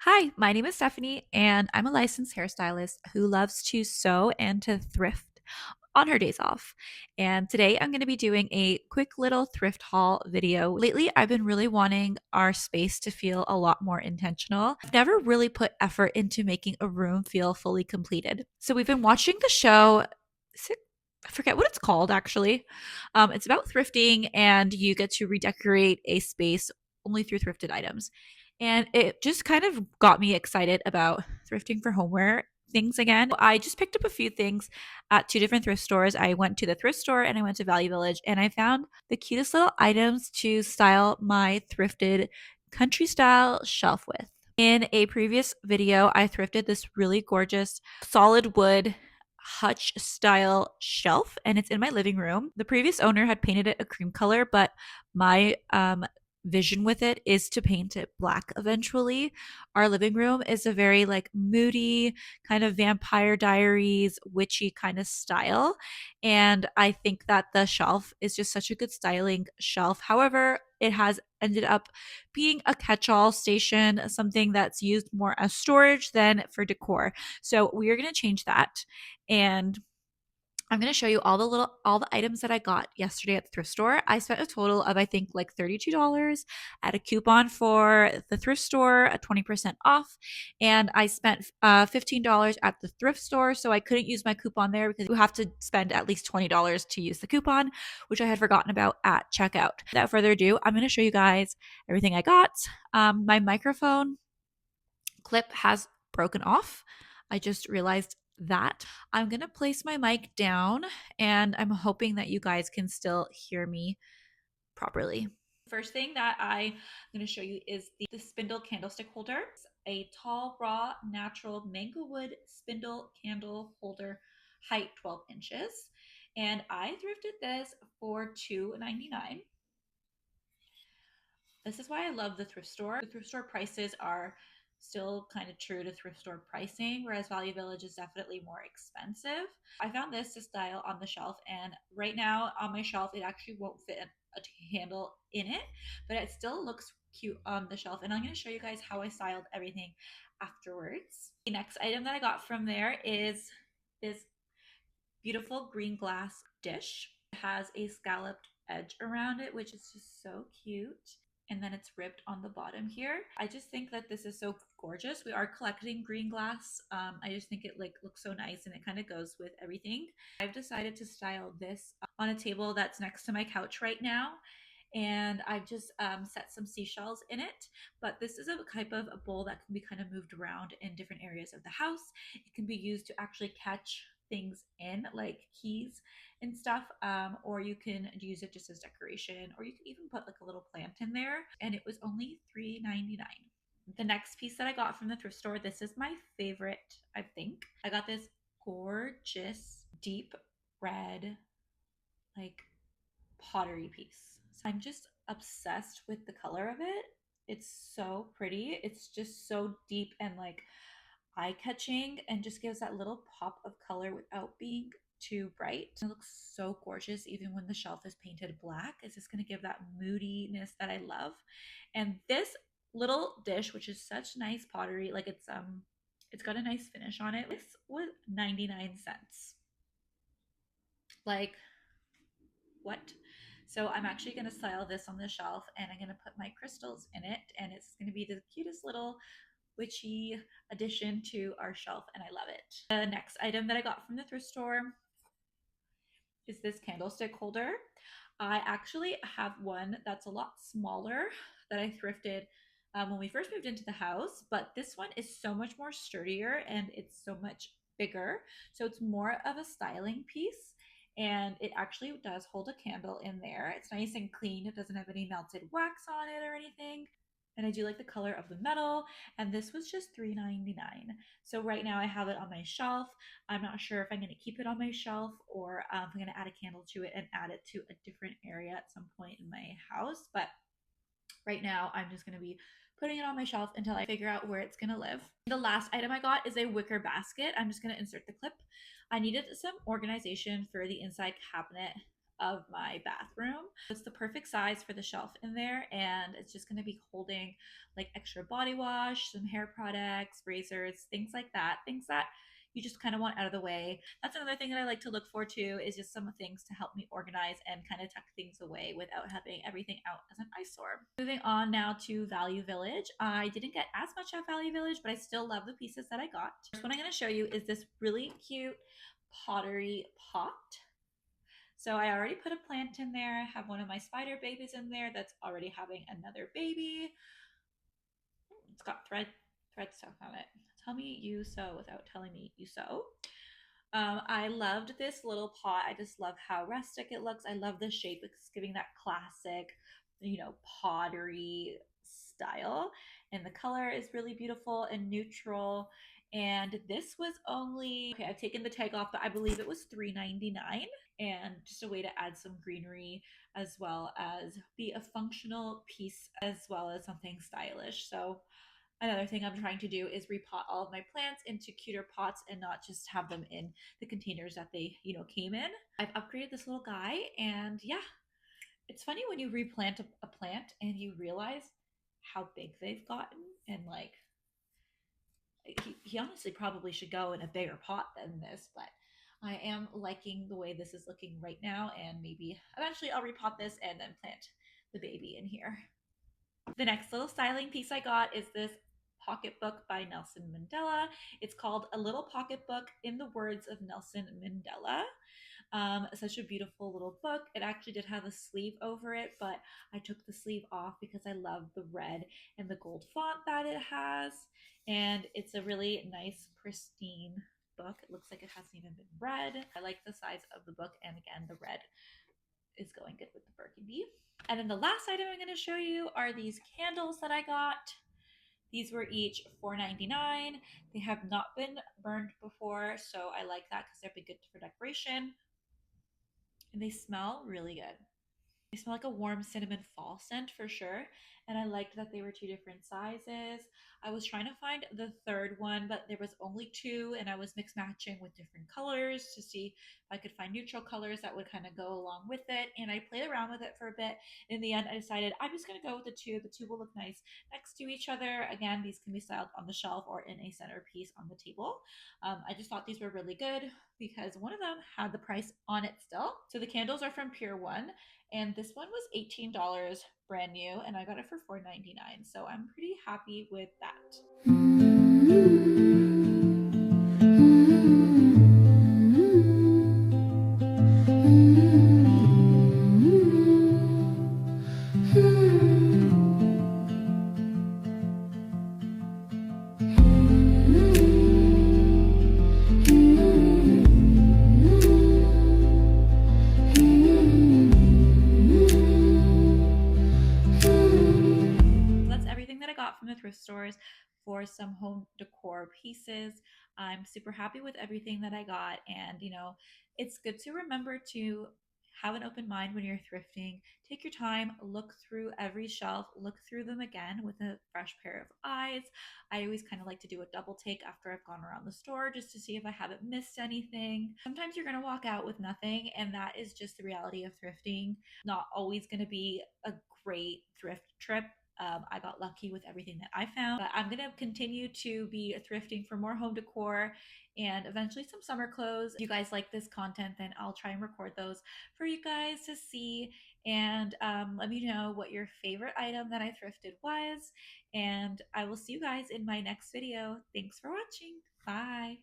Hi, my name is Stephanie, and I'm a licensed hairstylist who loves to sew and to thrift on her days off. And today I'm going to be doing a quick little thrift haul video. Lately, I've been really wanting our space to feel a lot more intentional. I've never really put effort into making a room feel fully completed. So we've been watching the show. I forget what it's called actually. It's about thrifting, and you get to redecorate a space only through thrifted items. And it just kind of got me excited about thrifting for homeware things again. I just picked up a few things at two different thrift stores. I went to the thrift store and I went to Value Village, and I found the cutest little items to style my thrifted country style shelf with. In a previous video, I thrifted this really gorgeous solid wood hutch style shelf, and it's in my living room. The previous owner had painted it a cream color, but my vision with it is to paint it black eventually. Our living room is a very like moody kind of Vampire Diaries witchy kind of style, and I think that the shelf is just such a good styling shelf. However, it has ended up being a catch-all station, something that's used more as storage than for decor. So we are going to change that, and I'm going to show you all the items that I got yesterday at the thrift store. I spent a total of I think like $32 at a coupon for the thrift store, a 20% off, and I spent $15 at the thrift store, so I couldn't use my coupon there because you have to spend at least $20 to use the coupon, which I had forgotten about at checkout. Without further ado, I'm going to show you guys everything I got. My microphone clip has broken off. I just realized that. I'm going to place my mic down, and I'm hoping that you guys can still hear me properly. First thing that I'm going to show you is the spindle candlestick holder. It's a tall, raw, natural mango wood spindle candle holder, height 12 inches. And I thrifted this for $2.99. This is why I love the thrift store. The thrift store prices are still kind of true to thrift store pricing, whereas Value Village is definitely more expensive. I found this to style on the shelf, and right now on my shelf, it actually won't fit a handle in it, but it still looks cute on the shelf. And I'm going to show you guys how I styled everything afterwards. The next item that I got from there is this beautiful green glass dish. It has a scalloped edge around it, which is just so cute, and then it's ribbed on the bottom here. I just think that this is so gorgeous. We are collecting green glass. I just think it like looks so nice, and it kind of goes with everything. I've decided to style this on a table that's next to my couch right now, and I've just set some seashells in it. But this is a type of a bowl that can be kind of moved around in different areas of the house. It can be used to actually catch things in like keys and stuff, or you can use it just as decoration, or you can even put like a little plant in there, and it was only $3.99. The next piece that I got from the thrift store, this is my favorite. I think I got this gorgeous deep red like pottery piece. So I'm just obsessed with the color of it. It's so pretty. It's just so deep and like eye-catching, and just gives that little pop of color without being too bright. It looks so gorgeous even when the shelf is painted black. It's just going to give that moodiness that I love. And this little dish, which is such nice pottery, like it's got a nice finish on it. This was 99 cents. Like, what? So I'm actually going to style this on the shelf, and I'm going to put my crystals in it, and it's going to be the cutest little witchy addition to our shelf, and I love it. The next item that I got from the thrift store is this candlestick holder. I actually have one that's a lot smaller that I thrifted when we first moved into the house, but this one is so much more sturdier and it's so much bigger. So it's more of a styling piece, and it actually does hold a candle in there. It's nice and clean. It doesn't have any melted wax on it or anything. And I do like the color of the metal, and this was just $3.99. So right now I have it on my shelf. I'm not sure if I'm going to keep it on my shelf, or if I'm going to add a candle to it and add it to a different area at some point in my house. But right now I'm just going to be putting it on my shelf until I figure out where it's going to live. The last item I got is a wicker basket. I'm just going to insert the clip. I needed some organization for the inside cabinet of my bathroom. It's the perfect size for the shelf in there, and it's just going to be holding like extra body wash, some hair products, razors, things like that, things that you just kind of want out of the way. That's another thing that I like to look for too, is just some things to help me organize and kind of tuck things away without having everything out as an eyesore. Moving on now to Value Village. I didn't get as much at Value Village, but I still love the pieces that I got. First one I'm going to show you is this really cute pottery pot. So I already put a plant in there. I have one of my spider babies in there that's already having another baby. It's got thread stuff on it. Tell me you sew without telling me you sew. I loved this little pot. I just love how rustic it looks. I love the shape. It's giving that classic, pottery style. And the color is really beautiful and neutral. And this was only, okay, I've taken the tag off, but I believe it was $3.99. And just a way to add some greenery as well as be a functional piece as well as something stylish. So another thing I'm trying to do is repot all of my plants into cuter pots and not just have them in the containers that they, came in. I've upgraded this little guy, and yeah, it's funny when you replant a plant and you realize how big they've gotten, and like he honestly probably should go in a bigger pot than this, but I am liking the way this is looking right now, and maybe eventually I'll repot this and then plant the baby in here. The next little styling piece I got is this pocketbook by Nelson Mandela. It's called A Little Pocketbook in the Words of Nelson Mandela. Such a beautiful little book. It actually did have a sleeve over it, but I took the sleeve off because I love the red and the gold font that it has. And it's a really nice, pristine book. It looks like it hasn't even been read. I like the size of the book, and again, the red is going good with the burgundy. And then the last item I'm going to show you are these candles that I got. These were each $4.99. They have not been burned before, so I like that because they're good for decoration. And they smell really good. They smell like a warm cinnamon fall scent for sure. And I liked that they were two different sizes. I was trying to find the third one, but there was only two, and I was mix matching with different colors to see if I could find neutral colors that would kind of go along with it. And I played around with it for a bit. In the end, I decided I'm just going to go with the two. The two will look nice next to each other. Again, these can be styled on the shelf or in a centerpiece on the table. I just thought these were really good because one of them had the price on it still. So the candles are from Pure One, and this one was $18 brand new, and I got it for $4.99. So I'm pretty happy with that. From the thrift stores for some home decor pieces. I'm super happy with everything that I got, and it's good to remember to have an open mind when you're thrifting. Take your time, look through every shelf, look through them again with a fresh pair of eyes. I always kind of like to do a double take after I've gone around the store just to see if I haven't missed anything. Sometimes you're going to walk out with nothing, and that is just the reality of thrifting. Not always going to be a great thrift trip. I got lucky with everything that I found, but I'm going to continue to be thrifting for more home decor and eventually some summer clothes. If you guys like this content, then I'll try and record those for you guys to see, and let me know what your favorite item that I thrifted was, and I will see you guys in my next video. Thanks for watching. Bye.